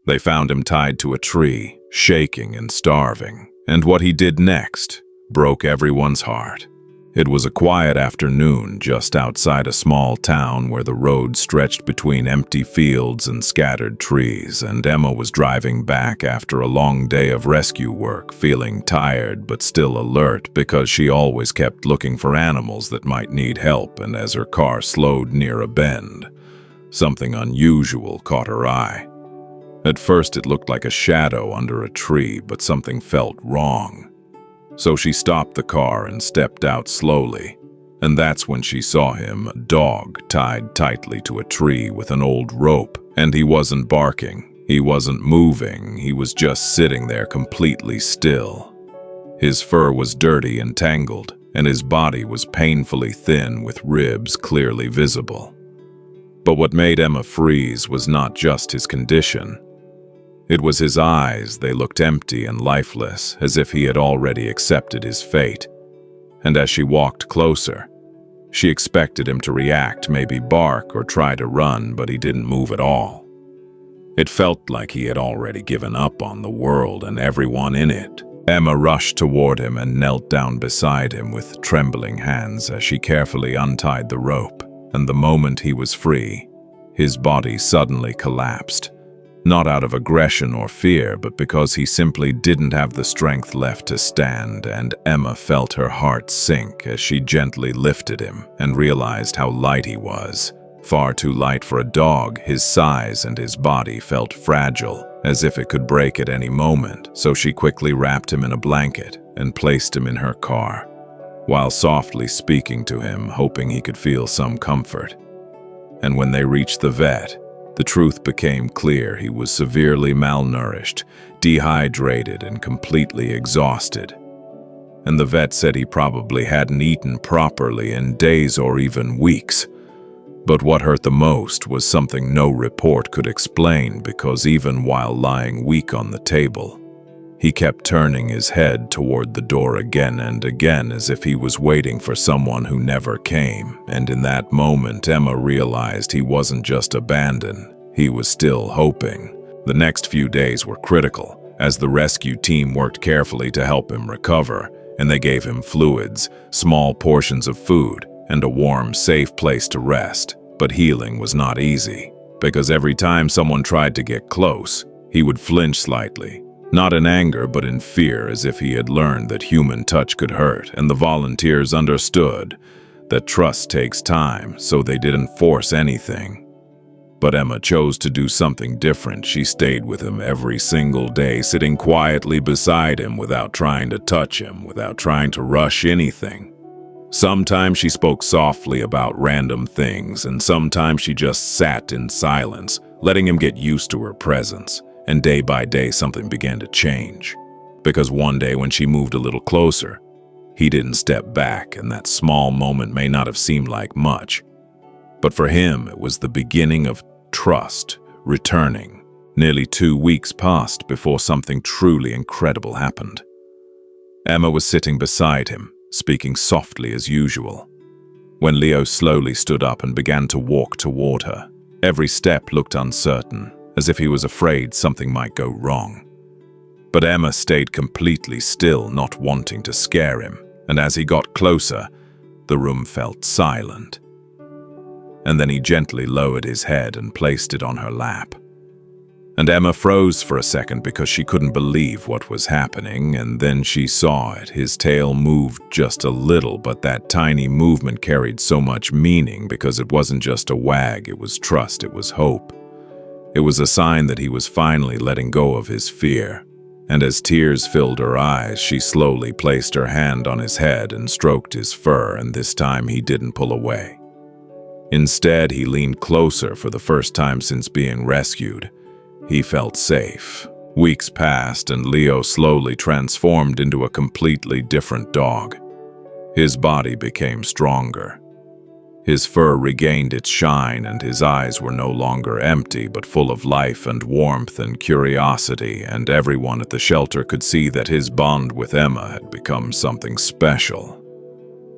They found him tied to a tree, shaking and starving, and what he did next broke everyone's heart. It was a quiet afternoon just outside a small town where the road stretched between empty fields and scattered trees, and Emma was driving back after a long day of rescue work, feeling tired but still alert because she always kept looking for animals that might need help. And as her car slowed near a bend, something unusual caught her eye. At first it looked like a shadow under a tree, but something felt wrong. So she stopped the car and stepped out slowly, and that's when she saw him, a dog tied tightly to a tree with an old rope, and he wasn't barking, he wasn't moving, he was just sitting there completely still. His fur was dirty and tangled, and his body was painfully thin with ribs clearly visible. But what made Emma freeze was not just his condition. It was his eyes. They looked empty and lifeless, as if he had already accepted his fate. And as she walked closer, she expected him to react, maybe bark or try to run, but he didn't move at all. It felt like he had already given up on the world and everyone in it. Emma rushed toward him and knelt down beside him with trembling hands as she carefully untied the rope, and the moment he was free, his body suddenly collapsed. Not out of aggression or fear, but because he simply didn't have the strength left to stand, and Emma felt her heart sink as she gently lifted him and realized how light he was. Far too light for a dog. His size and his body felt fragile, as if it could break at any moment, so she quickly wrapped him in a blanket and placed him in her car, while softly speaking to him, hoping he could feel some comfort. And when they reached the vet, the truth became clear. He was severely malnourished, dehydrated, and completely exhausted. And the vet said he probably hadn't eaten properly in days or even weeks. But what hurt the most was something no report could explain, because even while lying weak on the table, he kept turning his head toward the door again and again, as if he was waiting for someone who never came. And in that moment, Emma realized he wasn't just abandoned, he was still hoping. The next few days were critical, as the rescue team worked carefully to help him recover, and they gave him fluids, small portions of food, and a warm, safe place to rest. But healing was not easy, because every time someone tried to get close, he would flinch slightly. Not in anger, but in fear, as if he had learned that human touch could hurt, and the volunteers understood that trust takes time, so they didn't force anything. But Emma chose to do something different. She stayed with him every single day, sitting quietly beside him without trying to touch him, without trying to rush anything. Sometimes she spoke softly about random things, and sometimes she just sat in silence, letting him get used to her presence. And day by day, something began to change. Because one day when she moved a little closer, he didn't step back, and that small moment may not have seemed like much. But for him, it was the beginning of trust returning. Nearly 2 weeks passed before something truly incredible happened. Emma was sitting beside him, speaking softly as usual, when Leo slowly stood up and began to walk toward her. Every step looked uncertain, as if he was afraid something might go wrong. But Emma stayed completely still, not wanting to scare him, and as he got closer, the room felt silent. And then he gently lowered his head and placed it on her lap. And Emma froze for a second because she couldn't believe what was happening, and then she saw it. His tail moved just a little, but that tiny movement carried so much meaning, because it wasn't just a wag, it was trust, it was hope. It was a sign that he was finally letting go of his fear. And as tears filled her eyes, she slowly placed her hand on his head and stroked his fur, and this time he didn't pull away. Instead, he leaned closer. For the first time since being rescued, he felt safe. Weeks passed, and Leo slowly transformed into a completely different dog. His body became stronger. His fur regained its shine, and his eyes were no longer empty, but full of life and warmth and curiosity, and everyone at the shelter could see that his bond with Emma had become something special.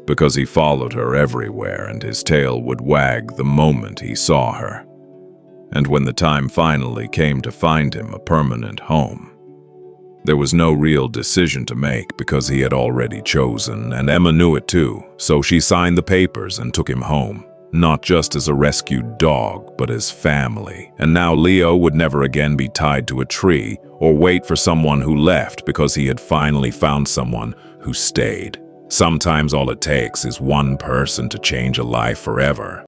Because he followed her everywhere, and his tail would wag the moment he saw her. And when the time finally came to find him a permanent home, there was no real decision to make because he had already chosen, and Emma knew it too, so she signed the papers and took him home. Not just as a rescued dog, but as family. And now Leo would never again be tied to a tree or wait for someone who left because he had finally found someone who stayed. Sometimes all it takes is one person to change a life forever.